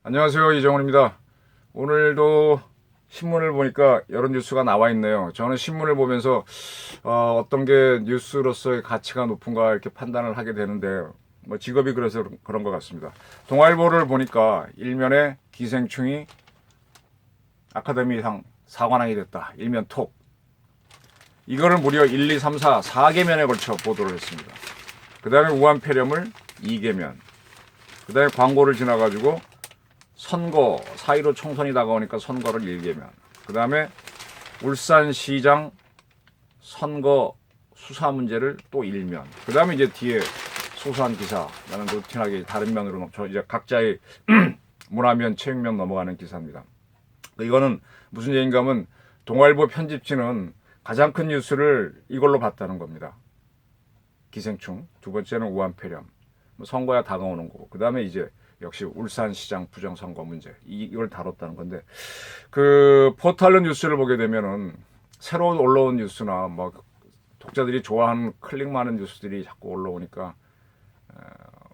안녕하세요, 이정훈입니다. 오늘도 신문을 보니까 여러 뉴스가 나와 있네요. 저는 신문을 보면서 어떤 게 뉴스로서의 가치가 높은가 이렇게 판단을 하게 되는데 뭐 직업이 그래서 그런 것 같습니다. 동아일보를 보니까 일면에 기생충이 아카데미상 사관왕이 됐다. 일면 톡. 이거를 무려 1, 2, 3, 4, 4개면에 걸쳐 보도를 했습니다. 그 다음에 우한폐렴을 2개면. 그 다음에 광고를 지나가지고 선거, 4.15 총선이 다가오니까 선거를 1개면. 그 다음에 울산시장 선거 수사 문제를 또 1면. 그 다음에 이제 뒤에 소소한 기사, 나는 루틴하게 다른 면으로 저 이제 각자의 문화면, 체육면 넘어가는 기사입니다. 이거는 무슨 얘기인가 하면 동아일보 편집진은 가장 큰 뉴스를 이걸로 봤다는 겁니다. 기생충, 두 번째는 우한폐렴, 선거야 다가오는 거고, 그 다음에 이제 역시 울산시장 부정선거 문제 이걸 다뤘다는 건데, 그 포털로 뉴스를 보게 되면은 새로 올라온 뉴스나 뭐 독자들이 좋아하는 클릭 많은 뉴스들이 자꾸 올라오니까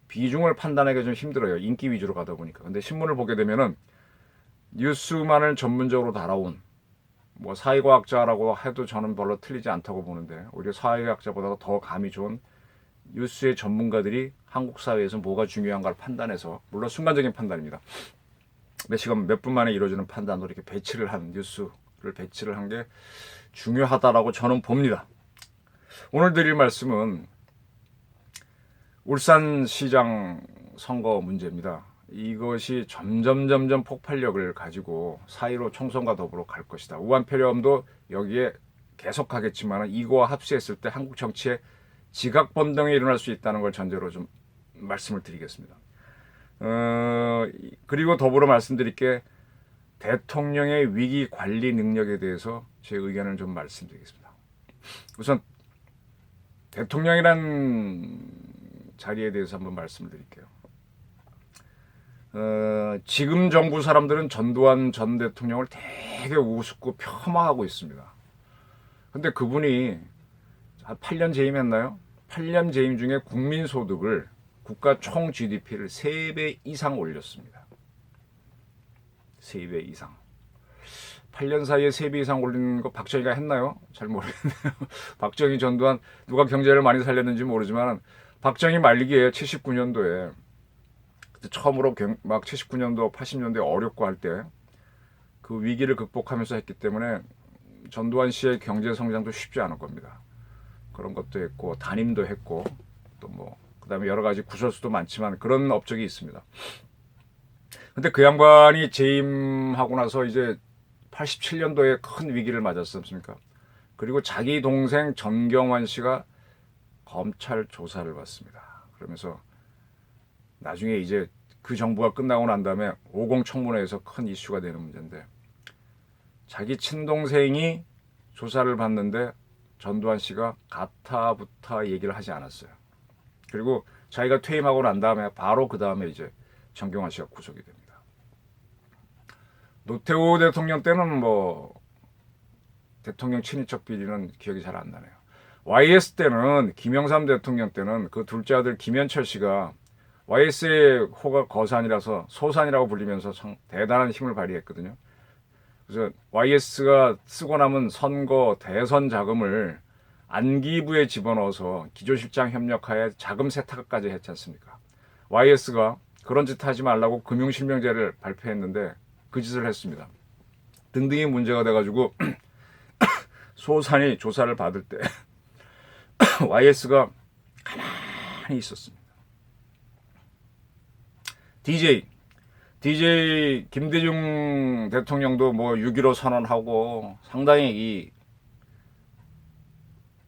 비중을 판단하기가 좀 힘들어요. 인기 위주로 가다 보니까. 근데 신문을 보게 되면은 뉴스만을 전문적으로 다뤄온 뭐 사회과학자라고 해도 저는 별로 틀리지 않다고 보는데, 오히려 사회과학자보다 더 감이 좋은 뉴스의 전문가들이 한국 사회에서 뭐가 중요한가를 판단해서, 물론 순간적인 판단입니다. 몇 시간 몇 분 만에 이루어지는 판단으로 이렇게 배치를 한 뉴스를 배치를 한 게 중요하다라고 저는 봅니다. 오늘 드릴 말씀은 울산시장 선거 문제입니다. 이것이 점점 폭발력을 가지고 4.15 총선과 더불어 갈 것이다. 우한폐렴도 여기에 계속하겠지만 이거와 합수했을 때 한국 정치에 지각 변동이 일어날 수 있다는 걸 전제로 좀 말씀을 드리겠습니다. 그리고 더불어 말씀드릴 게 대통령의 위기 관리 능력에 대해서 제 의견을 좀 말씀드리겠습니다. 우선 대통령이란 자리에 대해서 한번 말씀을 드릴게요. 지금 정부 사람들은 전두환 전 대통령을 되게 우습고 폄하하고 있습니다. 근데 그분이 한 8년 재임했나요? 8년 재임 중에 국민소득을, 국가 총 GDP를 3배 이상 올렸습니다. 3배 이상. 8년 사이에 3배 이상 올린 거 박정희가 했나요? 잘 모르겠네요. 박정희, 전두환 누가 경제를 많이 살렸는지 모르지만 박정희 말기에 79년도에 처음으로 막 79년도, 80년도에 어렵고 할 때 그 위기를 극복하면서 했기 때문에 전두환 씨의 경제 성장도 쉽지 않을 겁니다. 그런 것도 했고 담임도 했고 또 뭐 그다음에 여러 가지 구설수도 많지만 그런 업적이 있습니다. 근데 그 양반이 재임하고 나서 이제 87년도에 큰 위기를 맞았지 않습니까? 그리고 자기 동생 전경환 씨가 검찰 조사를 받습니다. 그러면서 나중에 이제 그 정부가 끝나고 난 다음에 50 청문회에서 큰 이슈가 되는 문제인데, 자기 친동생이 조사를 받는데 전두환 씨가 가타부타 얘기를 하지 않았어요. 그리고 자기가 퇴임하고 난 다음에 바로 그 다음에 이제 정경환 씨가 구속이 됩니다. 노태우 대통령 때는 뭐 대통령 친인척 비리는 기억이 잘 안 나네요. YS 때는, 김영삼 대통령 때는 그 둘째 아들 김현철 씨가 YS의 호가 거산이라서 소산이라고 불리면서 대단한 힘을 발휘했거든요. 그래서 YS가 쓰고 남은 선거 대선 자금을 안기부에 집어넣어서 기조실장 협력하에 자금 세탁까지 했지 않습니까? YS가 그런 짓 하지 말라고 금융실명제를 발표했는데 그 짓을 했습니다. 등등이 문제가 돼가지고 소산이 조사를 받을 때 YS가 가만히 있었습니다. DJ 김대중 대통령도 뭐 6.15 선언하고 상당히 이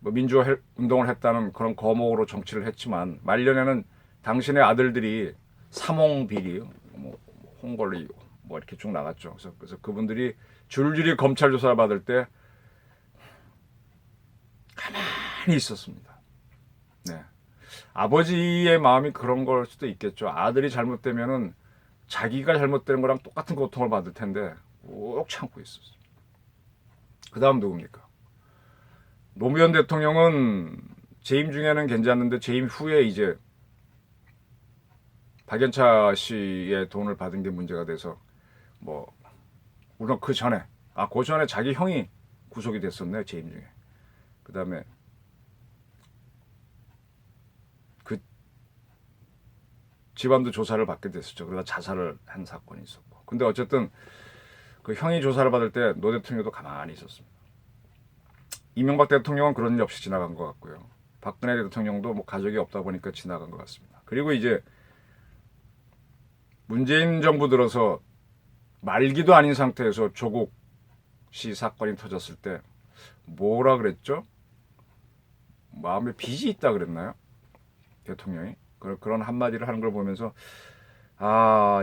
뭐 민주화 운동을 했다는 그런 거목으로 정치를 했지만, 말년에는 당신의 아들들이 삼홍비리, 뭐 홍걸리 뭐 이렇게 쭉 나갔죠. 그래서 그분들이 줄줄이 검찰 조사를 받을 때 가만히 있었습니다. 네. 아버지의 마음이 그런 걸 수도 있겠죠. 아들이 잘못되면은 자기가 잘못되는 거랑 똑같은 고통을 받을 텐데 꼭 참고 있었어요. 그 다음 누굽니까? 노무현 대통령은 재임 중에는 괜찮은데 재임 후에 이제 박연차 씨의 돈을 받은 게 문제가 돼서 뭐 물론 그 전에 그 전에 자기 형이 구속이 됐었네 재임 중에. 그다음에 그 집안도 조사를 받게 됐었죠. 그러다 자살을 한 사건이 있었고. 근데 어쨌든 그 형이 조사를 받을 때 노 대통령도 가만히 있었습니다. 이명박 대통령은 그런 일 없이 지나간 것 같고요. 박근혜 대통령도 뭐 가족이 없다 보니까 지나간 것 같습니다. 그리고 이제 문재인 정부 들어서 말기도 아닌 상태에서 조국 씨 사건이 터졌을 때 뭐라 그랬죠? 마음에 빚이 있다 그랬나요? 대통령이 그런 한마디를 하는 걸 보면서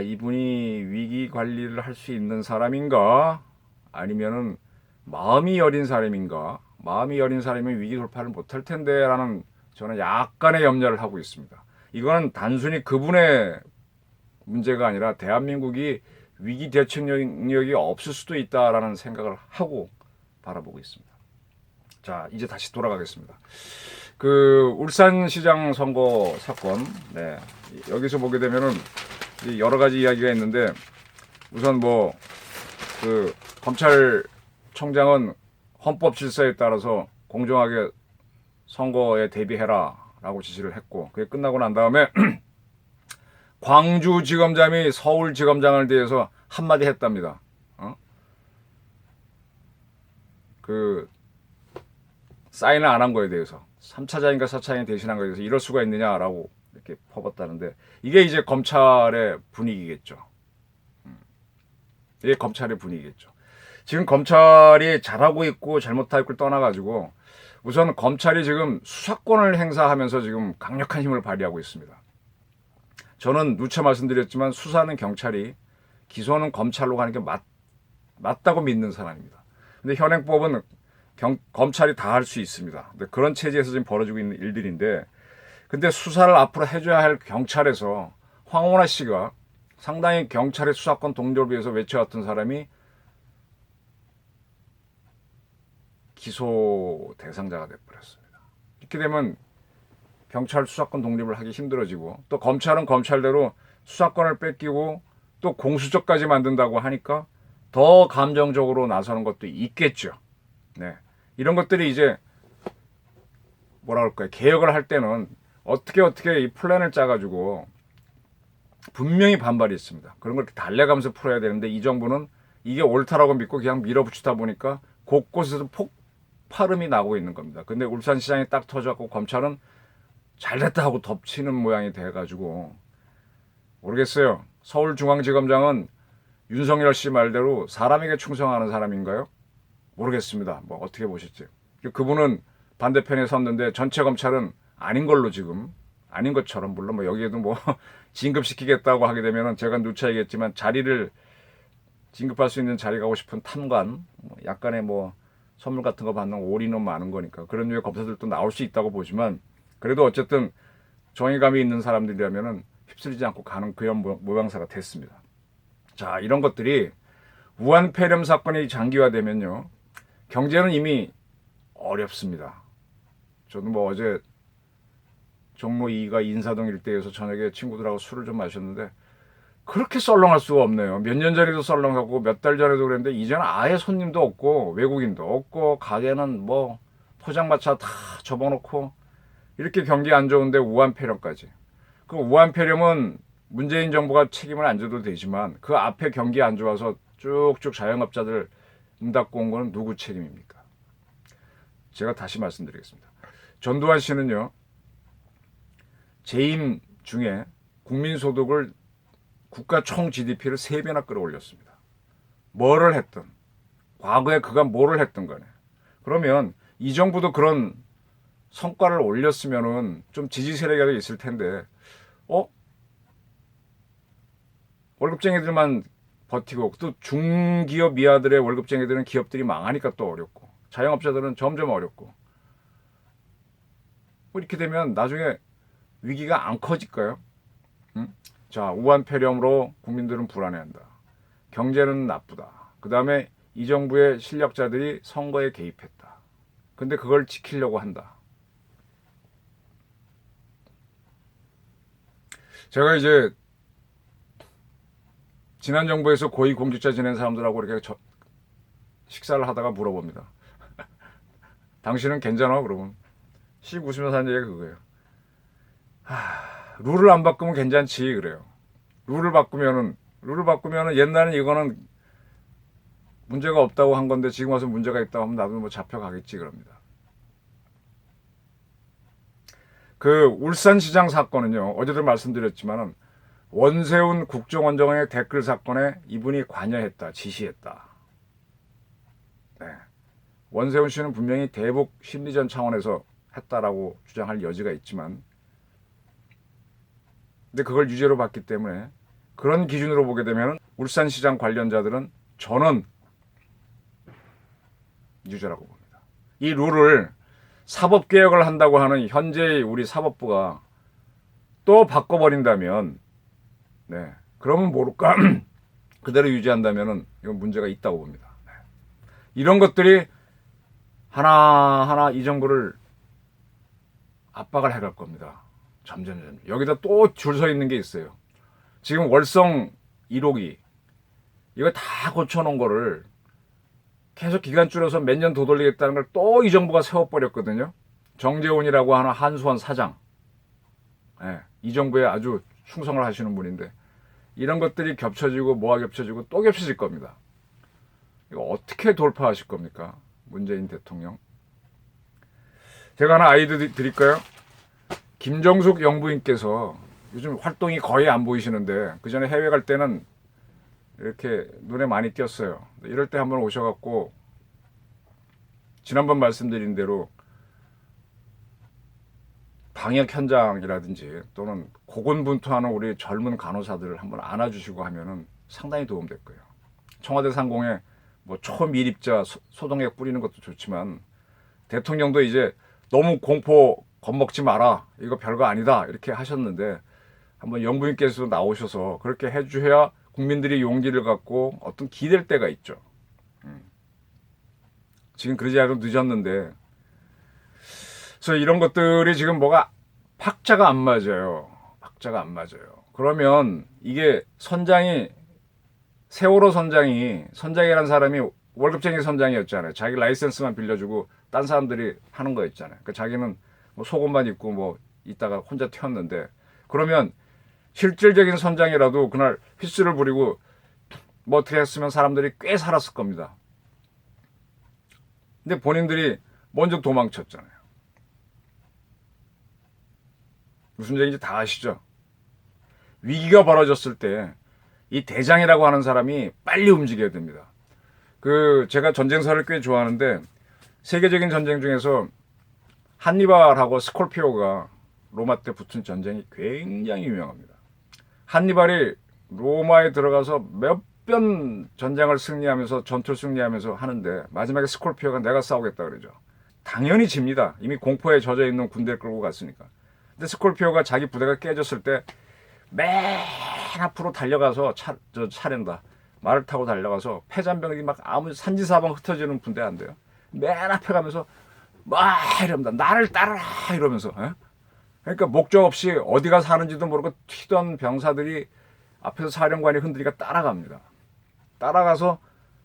이분이 위기 관리를 할 수 있는 사람인가? 아니면은 마음이 여린 사람인가? 마음이 여린 사람이면 위기 돌파를 못할 텐데라는 저는 약간의 염려를 하고 있습니다. 이거는 단순히 그분의 문제가 아니라 대한민국이 위기 대처 능력이 없을 수도 있다라는 생각을 하고 바라보고 있습니다. 자, 이제 다시 돌아가겠습니다. 그 울산시장 선거 사건, 네, 여기서 보게 되면은 여러 가지 이야기가 있는데 우선 뭐 그 검찰총장은 헌법 질서에 따라서 공정하게 선거에 대비해라라고 지시를 했고 그게 끝나고 난 다음에 광주지검장이 서울지검장을 대해서 한마디 했답니다. 그 사인을 안 한 거에 대해서 3차장인가 4차장이 대신한 거에 대해서 이럴 수가 있느냐라고 이렇게 퍼붓다는데 이게 이제 검찰의 분위기겠죠. 이게 검찰의 분위기겠죠. 지금 검찰이 잘하고 있고 잘못하고 있고 떠나가지고 우선 검찰이 지금 수사권을 행사하면서 지금 강력한 힘을 발휘하고 있습니다. 저는 누차 말씀드렸지만 수사는 경찰이 기소는 검찰로 가는 게 맞다고 믿는 사람입니다. 근데 현행법은 검찰이 다 할 수 있습니다. 근데 그런 체제에서 지금 벌어지고 있는 일들인데 근데 수사를 앞으로 해줘야 할 경찰에서 황운하 씨가 상당히 경찰의 수사권 동조를 위해서 외쳐왔던 사람이 기소 대상자가 돼버렸습니다. 이렇게 되면 경찰 수사권 독립을 하기 힘들어지고 또 검찰은 검찰대로 수사권을 뺏기고 또 공수처까지 만든다고 하니까 더 감정적으로 나서는 것도 있겠죠. 네. 이런 것들이 이제 뭐라 그럴까요? 개혁을 할 때는 어떻게 이 플랜을 짜가지고 분명히 반발이 있습니다. 그런 걸 달래가면서 풀어야 되는데 이 정부는 이게 옳다라고 믿고 그냥 밀어붙이다 보니까 곳곳에서 폭발음이 나고 있는 겁니다. 근데 울산시장이 딱 터져갖고 검찰은 잘됐다 하고 덮치는 모양이 돼가지고 모르겠어요. 서울중앙지검장은 윤석열 씨 말대로 사람에게 충성하는 사람인가요? 모르겠습니다. 뭐 어떻게 보실지. 그분은 반대편에 섰는데 전체 검찰은 아닌 걸로 지금 아닌 것처럼 물론 뭐 여기에도 뭐 진급시키겠다고 하게 되면은 제가 누차 얘기했지만 자리를 진급할 수 있는 자리 가고 싶은 탐관 약간의 뭐 선물 같은 거 받는 올인원 많은 거니까 그런 류의 검사들도 나올 수 있다고 보지만 그래도 어쨌든 정의감이 있는 사람들이라면은 휩쓸리지 않고 가는 그런 모양새가 됐습니다. 자, 이런 것들이 우한폐렴 사건이 장기화되면요 경제는 이미 어렵습니다. 저도 뭐 어제 종로 2가 인사동 일대에서 저녁에 친구들하고 술을 좀 마셨는데 그렇게 썰렁할 수가 없네요. 몇 년 전에도 썰렁하고 몇 달 전에도 그랬는데 이제는 아예 손님도 없고 외국인도 없고 가게는 뭐 포장마차 다 접어놓고 이렇게 경기 안 좋은데 우한폐렴까지. 그 우한폐렴은 문재인 정부가 책임을 안 져도 되지만 그 앞에 경기 안 좋아서 쭉쭉 자영업자들 문 닫고 온 거는 누구 책임입니까? 제가 다시 말씀드리겠습니다. 전두환 씨는요. 재임 중에 국민소득을 국가 총 GDP를 3배나 끌어올렸습니다. 뭐를 했든 과거에 그가 뭐를 했든 간에 그러면 이 정부도 그런 성과를 올렸으면은 좀 지지 세력이 있을 텐데 월급쟁이들만 버티고 또 중기업 미아들의 월급쟁이들은 기업들이 망하니까 또 어렵고 자영업자들은 점점 어렵고 뭐 이렇게 되면 나중에 위기가 안 커질까요? 응? 자, 우한폐렴으로 국민들은 불안해한다. 경제는 나쁘다. 그 다음에 이 정부의 실력자들이 선거에 개입했다. 근데 그걸 지키려고 한다. 제가 이제 지난 정부에서 고위공직자 지낸 사람들하고 이렇게 식사를 하다가 물어봅니다. 당신은 괜찮아? 그러면 씩 웃으면서 하는 얘기가 그거예요. 룰을 안 바꾸면 괜찮지 그래요. 룰을 바꾸면은 옛날엔 이거는 문제가 없다고 한 건데 지금 와서 문제가 있다고 하면 나도 뭐 잡혀가겠지 그럽니다. 그 울산시장 사건은요, 어제도 말씀드렸지만은 원세훈 국정원장의 댓글 사건에 이분이 관여했다, 지시했다. 네. 원세훈 씨는 분명히 대북 심리전 차원에서 했다라고 주장할 여지가 있지만, 근데 그걸 유죄로 봤기 때문에 그런 기준으로 보게 되면 울산시장 관련자들은 저는 유죄라고 봅니다. 이 룰을 사법개혁을 한다고 하는 현재의 우리 사법부가 또 바꿔버린다면, 네, 그러면 모를까 그대로 유지한다면은 이건 문제가 있다고 봅니다. 네. 이런 것들이 하나하나 이 정부를 압박을 해갈 겁니다. 점점. 여기다 또 줄 서 있는 게 있어요. 지금 월성 1호기 이거 다 고쳐놓은 거를 계속 기간 줄여서 몇 년 더 돌리겠다는 걸 또 이 정부가 세워버렸거든요. 정재훈이라고 하는 한수원 사장. 네, 이 정부에 아주 충성을 하시는 분인데 이런 것들이 겹쳐지고 뭐가 겹쳐지고 또 겹쳐질 겁니다. 이거 어떻게 돌파하실 겁니까? 문재인 대통령. 제가 하나 아이디어 드릴까요? 김정숙 영부인께서 요즘 활동이 거의 안 보이시는데 그 전에 해외 갈 때는 이렇게 눈에 많이 띄었어요. 이럴 때 한번 오셔갖고 지난번 말씀드린 대로 방역 현장이라든지 또는 고군분투하는 우리 젊은 간호사들을 한번 안아주시고 하면은 상당히 도움될 거예요. 청와대 상공에 뭐 초미립자 소독약 뿌리는 것도 좋지만 대통령도 이제 너무 공포 겁먹지 마라. 이거 별거 아니다. 이렇게 하셨는데 한번 영부인께서 나오셔서 그렇게 해주셔야 국민들이 용기를 갖고 어떤 기댈 때가 있죠. 지금 그러지 않아도 늦었는데 그래서 이런 것들이 지금 뭐가 박자가 안 맞아요. 박자가 안 맞아요. 그러면 이게 선장이 세월호 선장이라는 사람이 월급쟁이 선장이었잖아요. 자기 라이센스만 빌려주고 딴 사람들이 하는 거였잖아요. 그러니까 자기는 뭐 속옷만 입고 뭐 있다가 혼자 튀었는데 그러면 실질적인 선장이라도 그날 휘스를 부리고 뭐 어떻게 했으면 사람들이 꽤 살았을 겁니다. 근데 본인들이 먼저 도망쳤잖아요. 무슨 얘기인지 다 아시죠? 위기가 벌어졌을 때 이 대장이라고 하는 사람이 빨리 움직여야 됩니다. 제가 전쟁사를 꽤 좋아하는데 세계적인 전쟁 중에서 한니발하고 스콜피오가 로마 때 붙은 전쟁이 굉장히 유명합니다. 한니발이 로마에 들어가서 몇 번 전쟁을 승리하면서 전투를 승리하면서 하는데 마지막에 스콜피오가 내가 싸우겠다 그러죠. 당연히 집니다. 이미 공포에 젖어 있는 군대를 끌고 갔으니까. 근데 스콜피오가 자기 부대가 깨졌을 때 맨 앞으로 달려가서 차련다. 말을 타고 달려가서 패잔병이 막 아무 산지사방 흩어지는 군대 안 돼요. 맨 앞에 가면서 막 이럽니다. 나를 따르라 이러면서. 에? 그러니까 목적 없이 어디가 사는지도 모르고 튀던 병사들이 앞에서 사령관이 흔들리니까 따라갑니다. 따라가서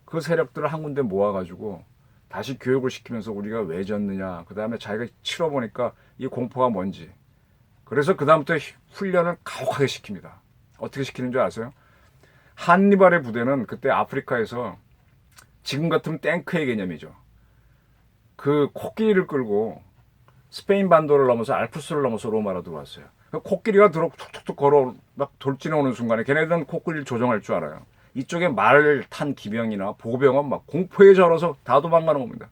그 세력들을 한 군데 모아가지고 다시 교육을 시키면서 우리가 왜 졌느냐. 그 다음에 자기가 치러보니까 이 공포가 뭔지. 그래서 그 다음부터 훈련을 가혹하게 시킵니다. 어떻게 시키는 줄 아세요? 한니발의 부대는 그때 아프리카에서 지금 같으면 탱크의 개념이죠. 그 코끼리를 끌고 스페인 반도를 넘어서 알프스를 넘어서 로마로 들어왔어요. 그 코끼리가 툭툭툭 걸어 막 돌진해 오는 순간에 걔네들은 코끼리를 조종할 줄 알아요. 이쪽에 말을 탄 기병이나 보병은 막 공포에 절어서 다 도망가는 겁니다.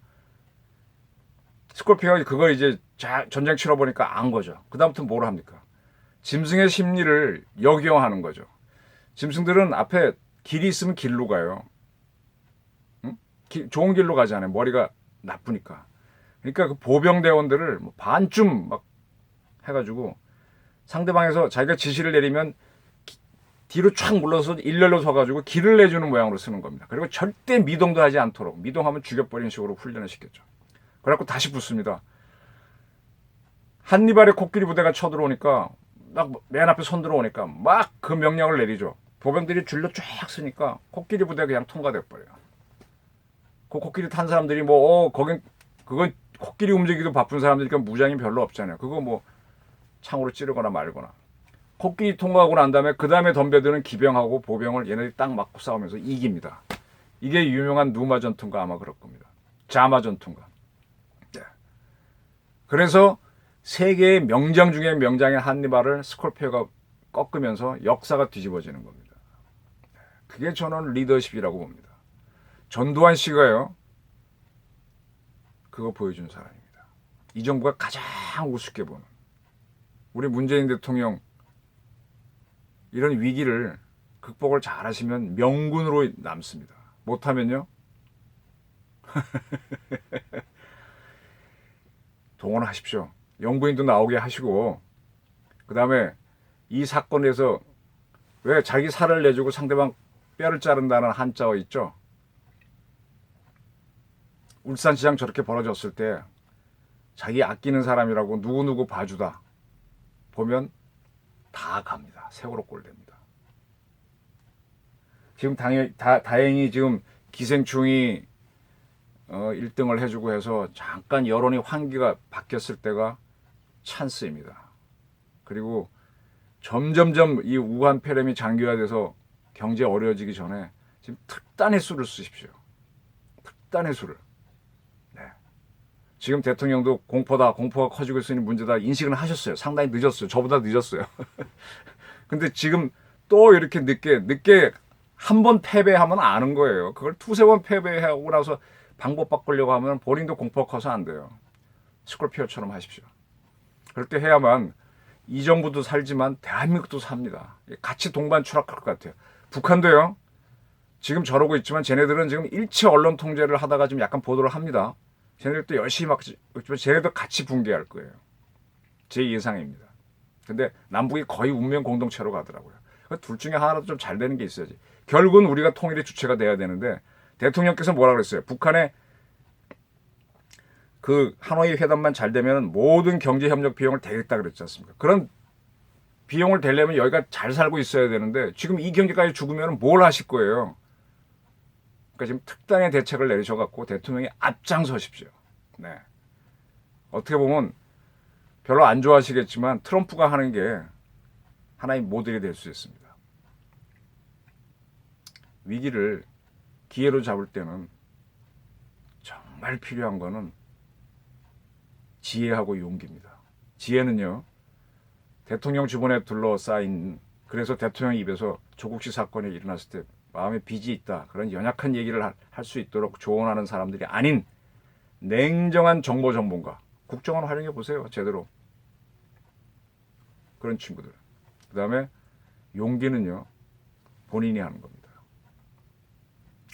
스콜피오가 그걸 이제 전쟁 치러보니까 안 거죠. 그 다음부터 뭘 합니까? 짐승의 심리를 역용하는 거죠. 짐승들은 앞에 길이 있으면 길로 가요. 응? 좋은 길로 가지 않아요. 머리가 나쁘니까. 그러니까 그 보병대원들을 반쯤 막 해가지고 상대방에서 자기가 지시를 내리면 뒤로 촥 물러서 일렬로 서가지고 길을 내주는 모양으로 쓰는 겁니다. 그리고 절대 미동도 하지 않도록 미동하면 죽여버리는 식으로 훈련을 시켰죠. 그래갖고 다시 붙습니다. 한니발의 코끼리 부대가 쳐들어오니까 막 맨 앞에 손 들어오니까 막 그 명령을 내리죠. 보병들이 줄로 쫙 쓰니까 코끼리 부대 그냥 통과돼 버려요. 그 코끼리 탄 사람들이 뭐 거긴 그건 코끼리 움직이기도 바쁜 사람들이니까 무장이 별로 없잖아요. 그거 뭐 창으로 찌르거나 말거나. 코끼리 통과하고 난 다음에 그 다음에 덤벼드는 기병하고 보병을 얘네들이 딱 맞고 싸우면서 이깁니다. 이게 유명한 누마 전투인가 아마 그럴 겁니다. 자마 전투인가. 네. 그래서 세계의 명장 중에 명장인 한니발을 스콜피오가 꺾으면서 역사가 뒤집어지는 겁니다. 그게 저는 리더십이라고 봅니다. 전두환 씨가요. 그거 보여준 사람입니다. 이 정부가 가장 우습게 보는 우리 문재인 대통령 이런 위기를 극복을 잘 하시면 명군으로 남습니다. 못하면요. 동원하십시오. 영부인도 나오게 하시고 그 다음에 이 사건에서 왜 자기 살을 내주고 상대방 뼈를 자른다는 한자어 있죠. 울산시장 저렇게 벌어졌을 때 자기 아끼는 사람이라고 누구누구 봐주다 보면 다 갑니다. 세월호 꼴 됩니다. 지금 다행히 지금 기생충이 1등을 해주고 해서 잠깐 여론이 환기가 바뀌었을 때가 찬스입니다. 그리고 점점점 이 우한 폐렴이 장기화돼서 경제 어려워지기 전에 지금 특단의 수를 쓰십시오. 특단의 수를. 네. 지금 대통령도 공포다, 공포가 커지고 있으니 문제다 인식은 하셨어요. 상당히 늦었어요. 저보다 늦었어요. 근데 지금 또 이렇게 늦게 한 번 패배하면 아는 거예요. 그걸 두세 번 패배하고 나서 방법 바꾸려고 하면 본인도 공포가 커서 안 돼요. 스콜피오처럼 하십시오. 그렇게 해야만 이 정부도 살지만 대한민국도 삽니다. 같이 동반 추락할 것 같아요. 북한도요. 지금 저러고 있지만 쟤네들은 지금 일체 언론 통제를 하다가 지금 약간 보도를 합니다. 쟤네들도 열심히 막 있지만 쟤네도 같이 붕괴할 거예요. 제 예상입니다. 근데 남북이 거의 운명 공동체로 가더라고요. 둘 중에 하나라도 좀 잘 되는 게 있어야지. 결국은 우리가 통일의 주체가 돼야 되는데 대통령께서 뭐라 그랬어요? 북한의 그 하노이 회담만 잘 되면 모든 경제협력 비용을 대겠다 그랬지 않습니까? 그런 비용을 대려면 여기가 잘 살고 있어야 되는데 지금 이 경제까지 죽으면 뭘 하실 거예요? 그러니까 지금 특단의 대책을 내리셔갖고 대통령이 앞장서십시오. 네. 어떻게 보면 별로 안 좋아하시겠지만 트럼프가 하는 게 하나의 모델이 될 수 있습니다. 위기를 기회로 잡을 때는 정말 필요한 거는 지혜하고 용기입니다. 지혜는요. 대통령 주변에 둘러싸인 그래서 대통령 입에서 조국식 사건이 일어났을 때 마음에 빚이 있다. 그런 연약한 얘기를 할 수 있도록 조언하는 사람들이 아닌 냉정한 정보 전문가. 국정원 활용해 보세요. 제대로. 그런 친구들. 그 다음에 용기는요. 본인이 하는 겁니다.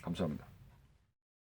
감사합니다.